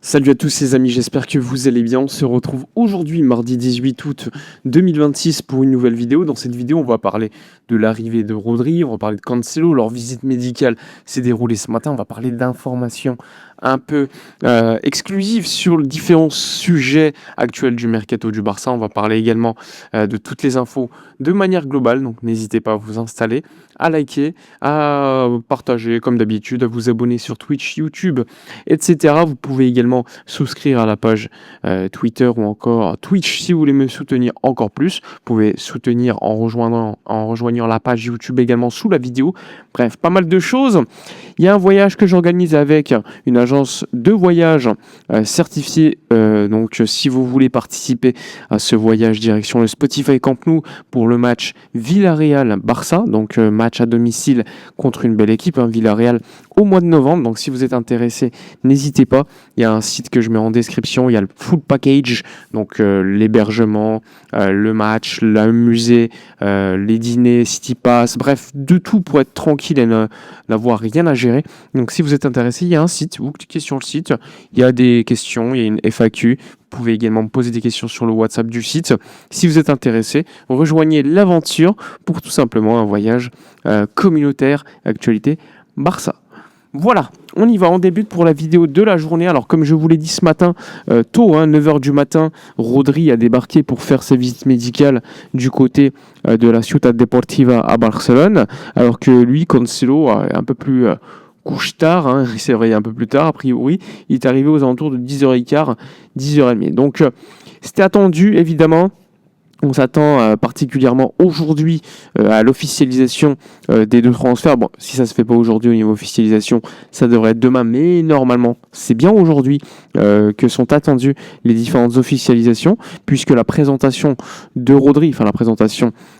Salut à tous les amis, j'espère que vous allez bien. On se retrouve aujourd'hui, mardi 18 août 2026, pour une nouvelle vidéo. Dans cette vidéo, on va parler de l'arrivée de Rodri, on va parler de Cancelo, leur visite médicale s'est déroulée ce matin. On va parler d'informations un peu exclusives sur les différents sujets actuels du mercato du Barça. On va parler également de toutes les infos de manière globale, donc n'hésitez pas à vous installer, à liker, à partager comme d'habitude, à vous abonner sur Twitch, YouTube, etc. Vous pouvez également souscrire à la page Twitter ou encore Twitch si vous voulez me soutenir encore plus. Vous pouvez soutenir en rejoignant la page YouTube également sous la vidéo. Bref, pas mal de choses. Il y a un voyage que j'organise avec une agence de voyage certifiée. Donc, si vous voulez participer à ce voyage direction le Spotify Camp Nou pour le match Villarreal-Barça, donc match à domicile contre une belle équipe, Villarreal, au mois de novembre. Donc, si vous êtes intéressé, n'hésitez pas. Il y a un site que je mets en description. Il y a le full package, donc l'hébergement, le match, le musée, les dîners, City Pass, bref, de tout pour être tranquille et n'avoir rien à gérer. Donc, si vous êtes intéressé, il y a un site. Vous cliquez sur le site. Il y a des questions. Il y a une FAQ. Vous pouvez également me poser des questions sur le WhatsApp du site. Si vous êtes intéressé, rejoignez l'aventure pour tout simplement un voyage communautaire, actualité Barça. Voilà, on y va, on débute pour la vidéo de la journée. Alors comme je vous l'ai dit ce matin, tôt, 9h du matin, Rodri a débarqué pour faire sa visite médicale du côté de la Ciutat Deportiva à Barcelone, alors que lui, Cancelo, est un peu plus couche tard, c'est vrai, un peu plus tard, a priori, il est arrivé aux alentours de 10h15, 10h30. Donc c'était attendu, évidemment. On s'attend particulièrement aujourd'hui à l'officialisation des deux transferts. Bon, si ça ne se fait pas aujourd'hui au niveau officialisation, ça devrait être demain, mais normalement, c'est bien aujourd'hui que sont attendues les différentes officialisations, puisque la présentation de Rodri,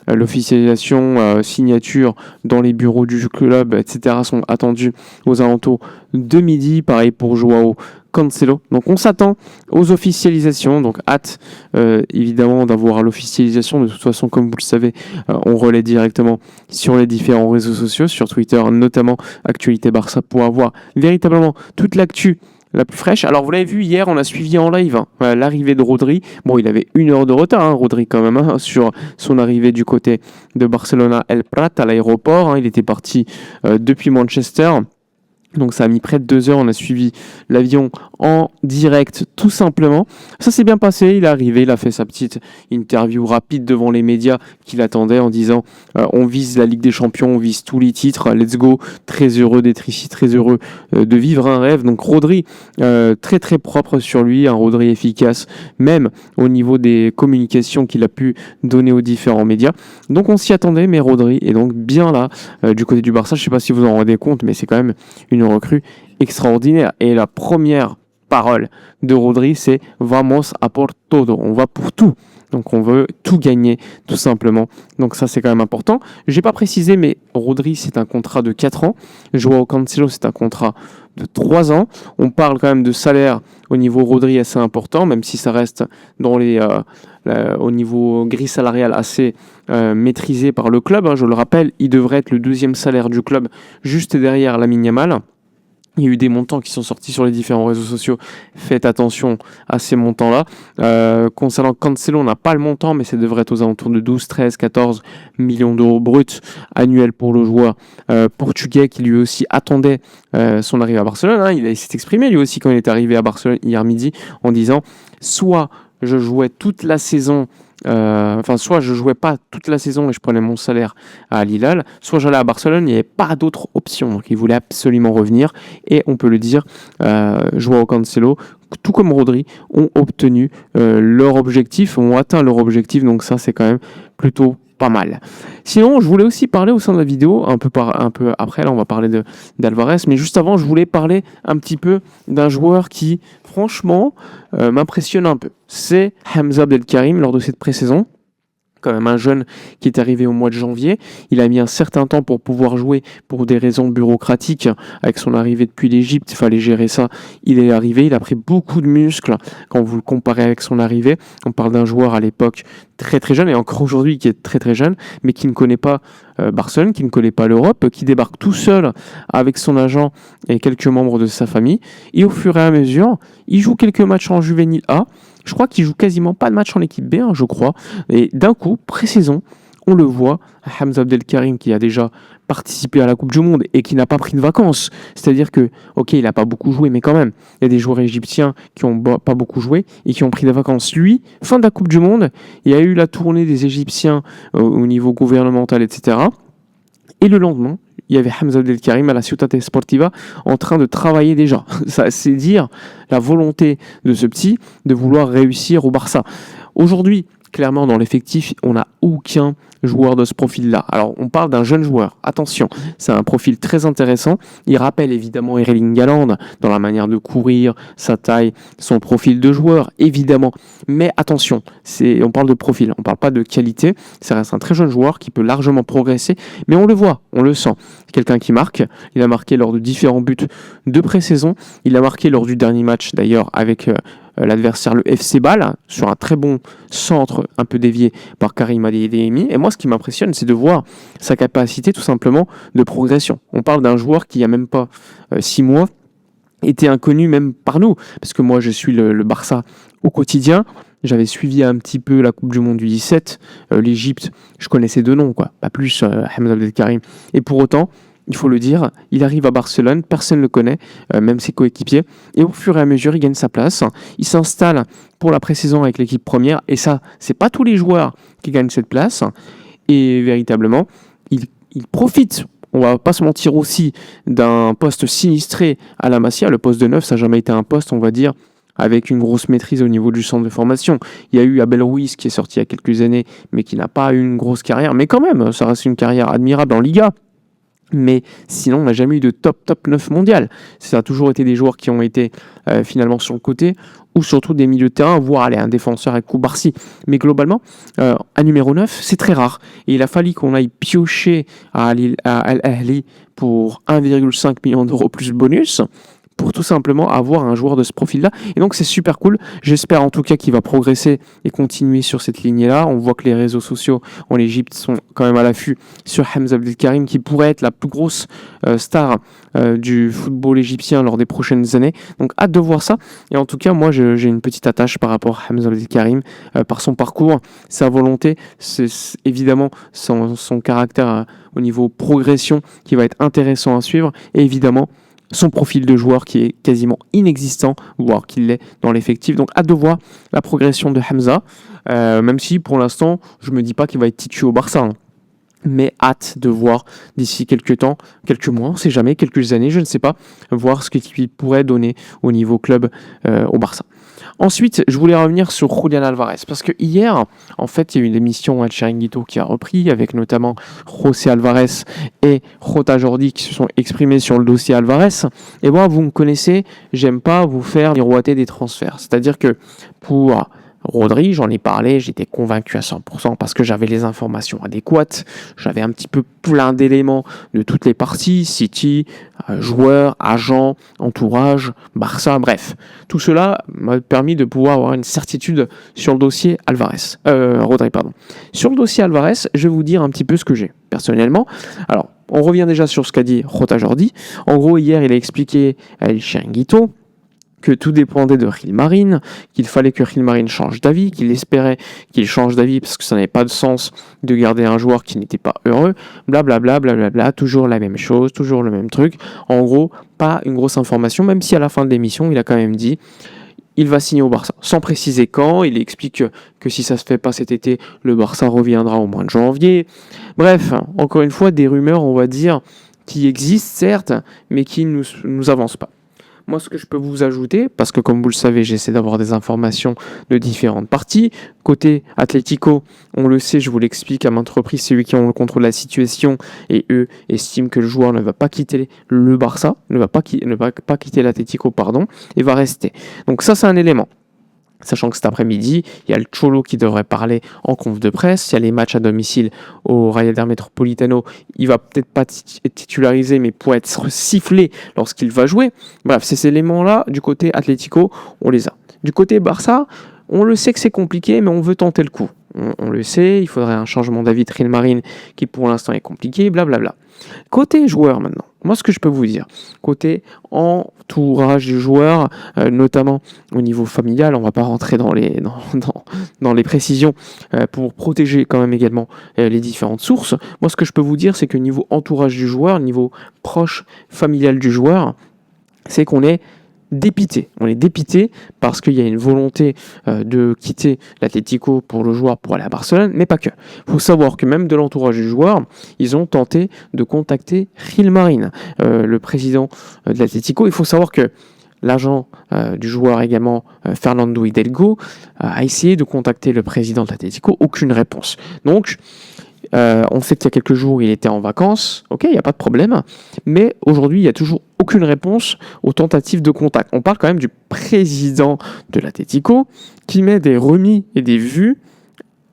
l'officialisation, signature dans les bureaux du club, etc., sont attendues aux alentours de midi. Pareil pour Joao Cancelo. Donc on s'attend aux officialisations, donc hâte évidemment d'avoir l'officialisation. De toute façon, comme vous le savez, on relaie directement sur les différents réseaux sociaux, sur Twitter notamment, Actualité Barça, pour avoir véritablement toute l'actu la plus fraîche. Alors vous l'avez vu hier, on a suivi en live l'arrivée de Rodri. Bon, il avait 1 heure de retard, Rodri quand même, sur son arrivée du côté de Barcelona El Prat à l'aéroport. Il était parti depuis Manchester. Donc ça a mis près de 2 heures, on a suivi l'avion en direct tout simplement. Ça s'est bien passé, il est arrivé, il a fait sa petite interview rapide devant les médias qui l'attendaient en disant on vise la Ligue des Champions, on vise tous les titres, let's go, très heureux d'être ici, très heureux de vivre un rêve. Donc Rodri, très très propre sur lui, un Rodri efficace, même au niveau des communications qu'il a pu donner aux différents médias. Donc on s'y attendait, mais Rodri est donc bien là du côté du Barça. Je ne sais pas si vous en rendez compte, mais c'est quand même une recrue extraordinaire. Et la première parole de Rodri, c'est Vamos a por todo. On va pour tout. Donc on veut tout gagner, tout simplement. Donc ça, c'est quand même important. Je n'ai pas précisé, mais Rodri, c'est un contrat de 4 ans. Joao Cancelo, c'est un contrat de 3 ans. On parle quand même de salaire au niveau Rodri assez important, même si ça reste dans les... au niveau grille salariale assez maîtrisé par le club. Je le rappelle, il devrait être le 2e salaire du club, juste derrière Lamine Yamal. Il y a eu des montants qui sont sortis sur les différents réseaux sociaux. Faites attention à ces montants-là. Concernant Cancelo, on n'a pas le montant, mais ça devrait être aux alentours de 12, 13, 14 millions d'euros bruts annuels pour le joueur portugais qui lui aussi attendait son arrivée à Barcelone. Il s'est exprimé lui aussi quand il est arrivé à Barcelone hier midi en disant soit je jouais toute la saison, soit je jouais pas toute la saison et je prenais mon salaire à Al-Hilal, soit j'allais à Barcelone, il n'y avait pas d'autre option. Donc il voulait absolument revenir et on peut le dire, Joao Cancelo, tout comme Rodri, ont obtenu leur objectif, ont atteint leur objectif. Donc ça, c'est quand même plutôt pas mal. Sinon, je voulais aussi parler au sein de la vidéo, un peu après, là on va parler d'Alvarez, mais juste avant, je voulais parler un petit peu d'un joueur qui, franchement, m'impressionne un peu. C'est Hamza Abdelkarim lors de cette pré-saison. Quand même un jeune qui est arrivé au mois de janvier. Il a mis un certain temps pour pouvoir jouer pour des raisons bureaucratiques. Avec son arrivée depuis l'Égypte, il fallait gérer ça. Il est arrivé, il a pris beaucoup de muscles quand vous le comparez avec son arrivée. On parle d'un joueur à l'époque très très jeune, et encore aujourd'hui qui est très très jeune, mais qui ne connaît pas Barcelone, qui ne connaît pas l'Europe, qui débarque tout seul avec son agent et quelques membres de sa famille. Et au fur et à mesure, il joue quelques matchs en juvénile A. Je crois qu'il joue quasiment pas de match en équipe B, hein, je crois. Et d'un coup, pré-saison, on le voit, Hamza Abdelkarim qui a déjà participé à la Coupe du Monde et qui n'a pas pris de vacances. C'est-à-dire que, ok, il n'a pas beaucoup joué, mais quand même, il y a des joueurs égyptiens qui n'ont pas beaucoup joué et qui ont pris des vacances. Lui, fin de la Coupe du Monde, il y a eu la tournée des Égyptiens au niveau gouvernemental, etc. Et le lendemain, il y avait Hamza Abdelkarim à la Ciutat Esportiva en train de travailler déjà. Ça, c'est dire la volonté de ce petit de vouloir réussir au Barça. Aujourd'hui, clairement, dans l'effectif, on n'a aucun joueur de ce profil-là. Alors, on parle d'un jeune joueur. Attention, c'est un profil très intéressant. Il rappelle évidemment Erling Haaland dans la manière de courir, sa taille, son profil de joueur, évidemment. Mais attention, on parle de profil, on ne parle pas de qualité. Ça reste un très jeune joueur qui peut largement progresser, mais on le voit, on le sent. Quelqu'un qui marque. Il a marqué lors de différents buts de pré-saison. Il a marqué lors du dernier match, d'ailleurs, avec l'adversaire, le FC Bâle, sur un très bon centre un peu dévié par Karim Adeyemi. Et moi, ce qui m'impressionne, c'est de voir sa capacité tout simplement de progression. On parle d'un joueur qui, il n'y a même pas 6 mois, était inconnu même par nous. Parce que moi, je suis le Barça au quotidien. J'avais suivi un petit peu la Coupe du Monde du 17. L'Égypte, je connaissais deux noms, quoi. Pas plus Hamza Abdelkarim. Et pour autant, il faut le dire, il arrive à Barcelone, personne ne le connaît, même ses coéquipiers, et au fur et à mesure, il gagne sa place. Il s'installe pour la pré-saison avec l'équipe première, et ça, c'est pas tous les joueurs qui gagnent cette place, et véritablement, il profite, on va pas se mentir aussi, d'un poste sinistré à la Masia. Le poste de 9, ça n'a jamais été un poste, on va dire, avec une grosse maîtrise au niveau du centre de formation. Il y a eu Abel Ruiz qui est sorti il y a quelques années, mais qui n'a pas eu une grosse carrière, mais quand même, ça reste une carrière admirable en Liga. Mais sinon, on n'a jamais eu de top 9 mondial. Ça a toujours été des joueurs qui ont été finalement sur le côté, ou surtout des milieux de terrain, voire un défenseur avec Koubarsi. Mais globalement, un numéro 9, c'est très rare. Et il a fallu qu'on aille piocher à Al Ahly pour 1,5 million d'euros plus bonus, pour tout simplement avoir un joueur de ce profil-là. Et donc c'est super cool. J'espère en tout cas qu'il va progresser et continuer sur cette lignée-là. On voit que les réseaux sociaux en Égypte sont quand même à l'affût sur Hamza Abdelkarim, qui pourrait être la plus grosse star du football égyptien lors des prochaines années. Donc hâte de voir ça. Et en tout cas, moi j'ai une petite attache par rapport à Hamza Abdelkarim, par son parcours, sa volonté, c'est évidemment son caractère au niveau progression qui va être intéressant à suivre. Et évidemment, son profil de joueur qui est quasiment inexistant, voire qu'il l'est dans l'effectif. Donc hâte de voir la progression de Hamza, même si pour l'instant je me dis pas qu'il va être titulaire au Barça, hein. Mais hâte de voir d'ici quelques temps, quelques mois, on sait jamais, quelques années, je ne sais pas, voir ce qu'il pourrait donner au niveau club au Barça. Ensuite, je voulais revenir sur Julián Álvarez, parce que hier, en fait, il y a eu une émission à Chiringuito qui a repris, avec notamment José Alvarez et Jota Jordi qui se sont exprimés sur le dossier Alvarez. Et moi, vous me connaissez, j'aime pas vous faire miroiter des transferts. C'est-à-dire que pour Rodri, j'en ai parlé, j'étais convaincu à 100% parce que j'avais les informations adéquates, j'avais un petit peu plein d'éléments de toutes les parties, City, joueurs, agents, entourage, Barça, bref. Tout cela m'a permis de pouvoir avoir une certitude sur le dossier Rodri. Sur le dossier Alvarez, je vais vous dire un petit peu ce que j'ai personnellement. Alors, on revient déjà sur ce qu'a dit Jota Jordi. En gros, hier, il a expliqué à El Chiringuito que tout dépendait de Gilmarín, qu'il fallait que Gilmarín change d'avis, qu'il espérait qu'il change d'avis parce que ça n'avait pas de sens de garder un joueur qui n'était pas heureux, blablabla, toujours la même chose, toujours le même truc. En gros, pas une grosse information, même si à la fin de l'émission, il a quand même dit il va signer au Barça, sans préciser quand. Il explique que si ça se fait pas cet été, le Barça reviendra au mois de janvier. Bref, encore une fois, des rumeurs, on va dire, qui existent certes, mais qui ne nous avancent pas. Moi, ce que je peux vous ajouter, parce que comme vous le savez, j'essaie d'avoir des informations de différentes parties. Côté Atlético, on le sait, je vous l'explique à maintes reprises, c'est eux qui ont le contrôle de la situation et eux estiment que le joueur ne va pas quitter le Barça, ne va pas quitter l'Atlético, et va rester. Donc ça, c'est un élément. Sachant que cet après-midi, il y a le Cholo qui devrait parler en conf de presse. Il y a les matchs à domicile au Real Metropolitano. Il va peut-être pas être titularisé, mais pour être sifflé lorsqu'il va jouer. Bref, ces éléments-là, du côté Atlético, on les a. Du côté Barça, on le sait que c'est compliqué, mais on veut tenter le coup. on le sait, il faudrait un changement d'avis de Rilmarine qui pour l'instant est compliqué, blablabla. Côté joueur maintenant, moi ce que je peux vous dire, côté entourage du joueur, notamment au niveau familial, on va pas rentrer dans les précisions pour protéger quand même également les différentes sources. Moi ce que je peux vous dire, c'est que niveau entourage du joueur, niveau proche familial du joueur, c'est qu'on est dépité. On est dépité parce qu'il y a une volonté de quitter l'Atlético pour le joueur pour aller à Barcelone, mais pas que. Il faut savoir que même de l'entourage du joueur, ils ont tenté de contacter Rilmarine, le président de l'Atlético. Il faut savoir que l'agent du joueur également, Fernando Hidalgo, a essayé de contacter le président de l'Atlético, aucune réponse. Donc, on sait qu'il y a quelques jours, il était en vacances, ok, il n'y a pas de problème, mais aujourd'hui, il n'y a toujours aucune réponse aux tentatives de contact. On parle quand même du président de l'Atlético qui met des remis et des vues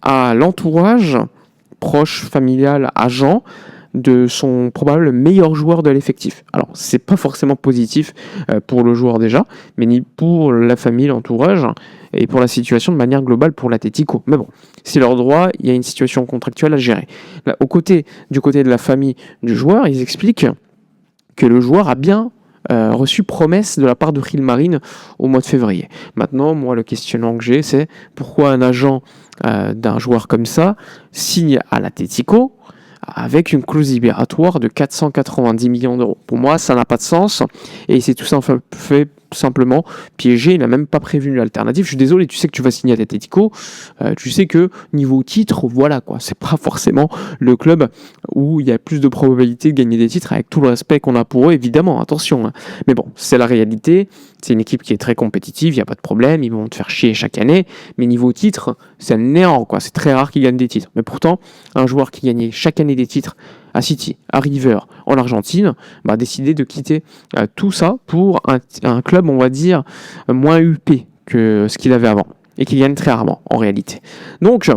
à l'entourage proche, familial, agent de son probable meilleur joueur de l'effectif. Alors, c'est pas forcément positif pour le joueur déjà, mais ni pour la famille, l'entourage, et pour la situation de manière globale pour l'Atlético. Mais bon, c'est leur droit, il y a une situation contractuelle à gérer. Là, du côté de la famille du joueur, ils expliquent que le joueur a bien reçu promesse de la part de Rilmarine au mois de février. Maintenant, moi, le questionnement que j'ai, c'est pourquoi un agent d'un joueur comme ça signe à l'Atlético avec une clause libératoire de 490 millions d'euros. Pour moi, ça n'a pas de sens et c'est tout simplement piégé. Il n'a même pas prévu l'alternative. Je suis désolé, tu sais que tu vas signer à l'Atlético, tu sais que niveau titre, voilà quoi, c'est pas forcément le club où il y a plus de probabilité de gagner des titres avec tout le respect qu'on a pour eux, évidemment, attention. Hein. Mais bon, c'est la réalité. C'est une équipe qui est très compétitive, il n'y a pas de problème, ils vont te faire chier chaque année. Mais niveau titre, c'est un néant, quoi. C'est très rare qu'ils gagnent des titres. Mais pourtant, un joueur qui gagnait chaque année des titres à City, à River, en Argentine, a décidé de quitter tout ça pour un club, on va dire, moins huppé que ce qu'il avait avant. Et qu'il gagne très rarement, en réalité. Donc,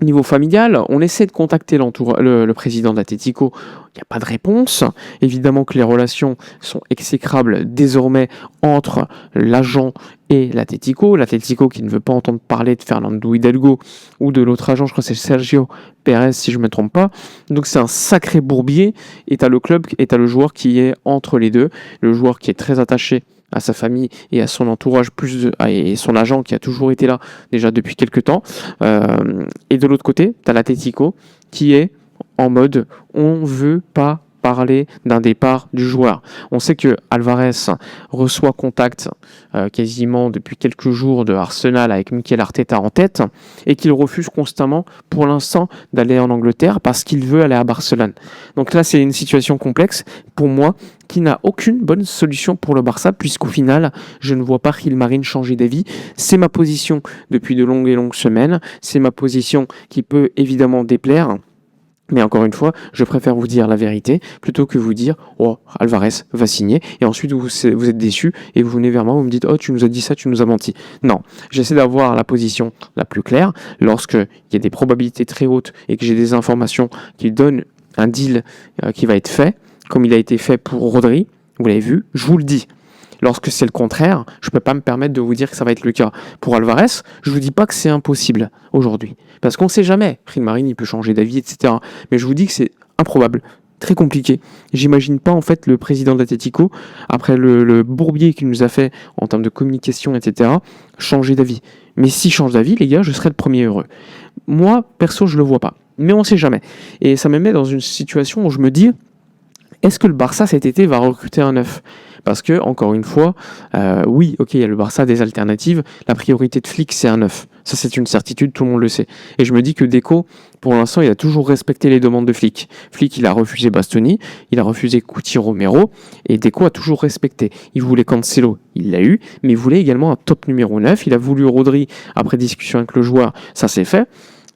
niveau familial, on essaie de contacter le président de l'Atlético, il n'y a pas de réponse. Évidemment que les relations sont exécrables désormais entre l'agent et l'Atlético. L'Atlético qui ne veut pas entendre parler de Fernando Hidalgo ou de l'autre agent, je crois que c'est Sergio Pérez si je ne me trompe pas. Donc c'est un sacré bourbier et tu as le club et tu as le joueur qui est entre les deux. Le joueur qui est très attaché à sa famille et à son entourage, et son agent qui a toujours été là déjà depuis quelques temps. Et de l'autre côté, tu as l'Atlético qui est en mode on veut pas parler d'un départ du joueur. On sait que Alvarez reçoit contact quasiment depuis quelques jours de Arsenal avec Mikel Arteta en tête et qu'il refuse constamment pour l'instant d'aller en Angleterre parce qu'il veut aller à Barcelone. Donc là c'est une situation complexe pour moi qui n'a aucune bonne solution pour le Barça puisqu'au final je ne vois pas Rilmarine changer d'avis. C'est ma position depuis de longues et longues semaines. C'est ma position qui peut évidemment déplaire. Mais encore une fois, je préfère vous dire la vérité plutôt que vous dire « Oh, Alvarez va signer » et ensuite vous êtes déçu et vous venez vers moi, vous me dites « Oh, tu nous as dit ça, tu nous as menti ». Non, j'essaie d'avoir la position la plus claire lorsqu'il y a des probabilités très hautes et que j'ai des informations qui donnent un deal qui va être fait, comme il a été fait pour Rodri, vous l'avez vu, je vous le dis. Lorsque c'est le contraire, je ne peux pas me permettre de vous dire que ça va être le cas. Pour Alvarez, je ne vous dis pas que c'est impossible aujourd'hui. Parce qu'on ne sait jamais. Rilmarine, il peut changer d'avis, etc. Mais je vous dis que c'est improbable, très compliqué. J'imagine pas en fait le président de l'Atlético, après le bourbier qu'il nous a fait en termes de communication, etc., changer d'avis. Mais s'il change d'avis, les gars, je serai le premier heureux. Moi, perso, je ne le vois pas. Mais on ne sait jamais. Et ça me met dans une situation où je me dis, est-ce que le Barça cet été va recruter un neuf ? Parce que, encore une fois, oui, ok, il y a le Barça des alternatives. La priorité de Flick, c'est un neuf. Ça, c'est une certitude, tout le monde le sait. Et je me dis que Deco, pour l'instant, il a toujours respecté les demandes de Flick. Flick, il a refusé Bastoni, il a refusé Cuti Romero, et Deco a toujours respecté. Il voulait Cancelo, il l'a eu, mais il voulait également un top numéro 9. Il a voulu Rodri, après discussion avec le joueur, ça s'est fait.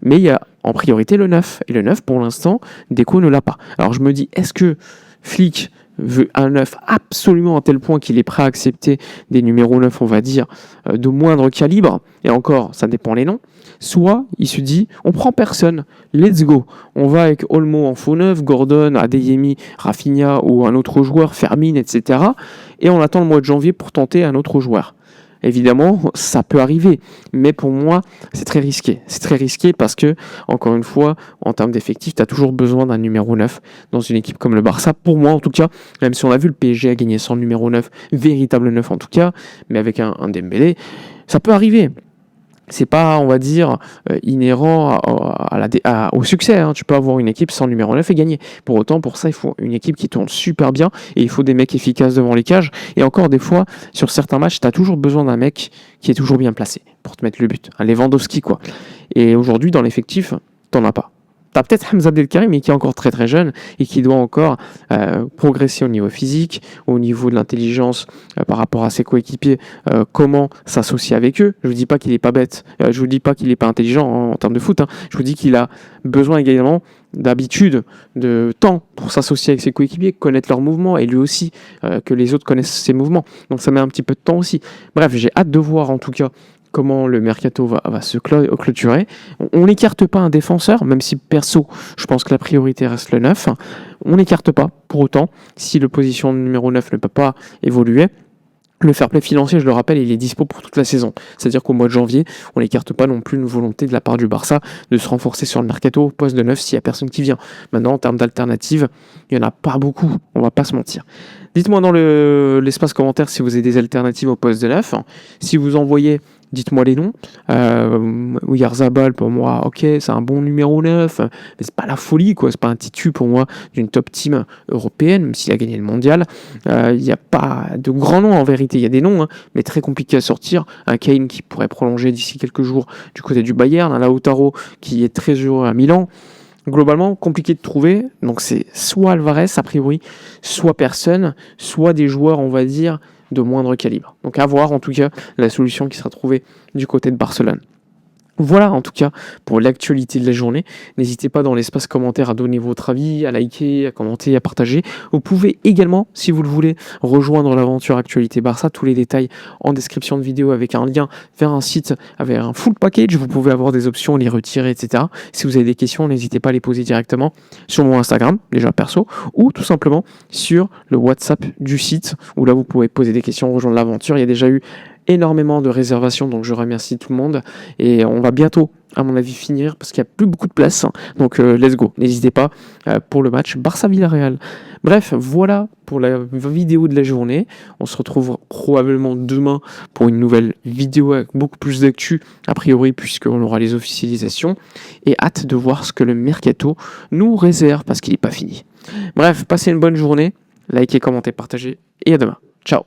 Mais il y a en priorité le 9. Et le 9, pour l'instant, Deco ne l'a pas. Alors je me dis, est-ce que Flick veut un 9 absolument à tel point qu'il est prêt à accepter des numéros 9, on va dire, de moindre calibre, et encore, ça dépend les noms, soit il se dit, on prend personne, let's go, on va avec Olmo en faux 9, Gordon, Adeyemi, Rafinha ou un autre joueur, Fermin, etc., et on attend le mois de janvier pour tenter un autre joueur. Évidemment, ça peut arriver, mais pour moi, c'est très risqué. C'est très risqué parce que, encore une fois, en termes d'effectifs, tu as toujours besoin d'un numéro 9 dans une équipe comme le Barça. Pour moi, en tout cas, même si on a vu le PSG a gagné sans le numéro 9, véritable 9 en tout cas, mais avec un Dembélé, ça peut arriver. C'est pas, on va dire, inhérent au succès. Hein. Tu peux avoir une équipe sans numéro 9 et gagner. Pour autant, pour ça, il faut une équipe qui tourne super bien et il faut des mecs efficaces devant les cages. Et encore des fois, sur certains matchs, tu as toujours besoin d'un mec qui est toujours bien placé pour te mettre le but. Un Lewandowski, quoi. Et aujourd'hui, dans l'effectif, t'en as pas. T'as peut-être Hamza Abdelkarim, mais qui est encore très très jeune et qui doit encore progresser au niveau physique, au niveau de l'intelligence par rapport à ses coéquipiers, comment s'associer avec eux. Je vous dis pas qu'il est pas bête, je vous dis pas qu'il est pas intelligent en termes de foot. Hein. Je vous dis qu'il a besoin également d'habitude, de temps pour s'associer avec ses coéquipiers, connaître leurs mouvements et lui aussi que les autres connaissent ses mouvements. Donc ça met un petit peu de temps aussi. Bref, j'ai hâte de voir en tout cas comment le mercato va se clôturer. On n'écarte pas un défenseur, même si perso, je pense que la priorité reste le 9. On n'écarte pas, pour autant, si le position numéro 9 ne peut pas évoluer. Le fair play financier, je le rappelle, il est dispo pour toute la saison. C'est-à-dire qu'au mois de janvier, on n'écarte pas non plus une volonté de la part du Barça de se renforcer sur le mercato au poste de 9 s'il n'y a personne qui vient. Maintenant, en termes d'alternatives, il n'y en a pas beaucoup, on va pas se mentir. Dites-moi dans l'espace commentaire si vous avez des alternatives au poste de 9. Si vous envoyez, dites-moi les noms. Oyarzabal, pour moi, ok, c'est un bon numéro 9, mais c'est pas la folie, quoi. C'est pas un titu pour moi d'une top team européenne, même s'il a gagné le mondial. Il n'y a pas de grands noms en vérité. Il y a des noms, hein, mais très compliqués à sortir. Un Kane qui pourrait prolonger d'ici quelques jours du côté du Bayern, un Lautaro qui est très heureux à Milan. Globalement, compliqué de trouver. Donc c'est soit Alvarez, a priori, soit personne, soit des joueurs, on va dire, de moindre calibre. Donc à voir en tout cas la solution qui sera trouvée du côté de Barcelone. Voilà en tout cas pour l'actualité de la journée. N'hésitez pas dans l'espace commentaire à donner votre avis, à liker, à commenter, à partager. Vous pouvez également, si vous le voulez, rejoindre l'aventure Actualité Barça. Tous les détails en description de vidéo avec un lien vers un site, avec un full package. Vous pouvez avoir des options, les retirer, etc. Si vous avez des questions, n'hésitez pas à les poser directement sur mon Instagram, déjà perso, ou tout simplement sur le WhatsApp du site, où là vous pouvez poser des questions, rejoindre l'aventure. Il y a déjà eu énormément de réservations, donc je remercie tout le monde et on va bientôt, à mon avis, finir parce qu'il n'y a plus beaucoup de place, donc let's go, n'hésitez pas pour le match Barça-Villarreal. Bref, voilà pour la vidéo de la journée, on se retrouve probablement demain pour une nouvelle vidéo avec beaucoup plus d'actu, a priori puisqu'on aura les officialisations, et hâte de voir ce que le mercato nous réserve parce qu'il n'est pas fini. Bref, passez une bonne journée, likez, commentez, partagez et à demain. Ciao.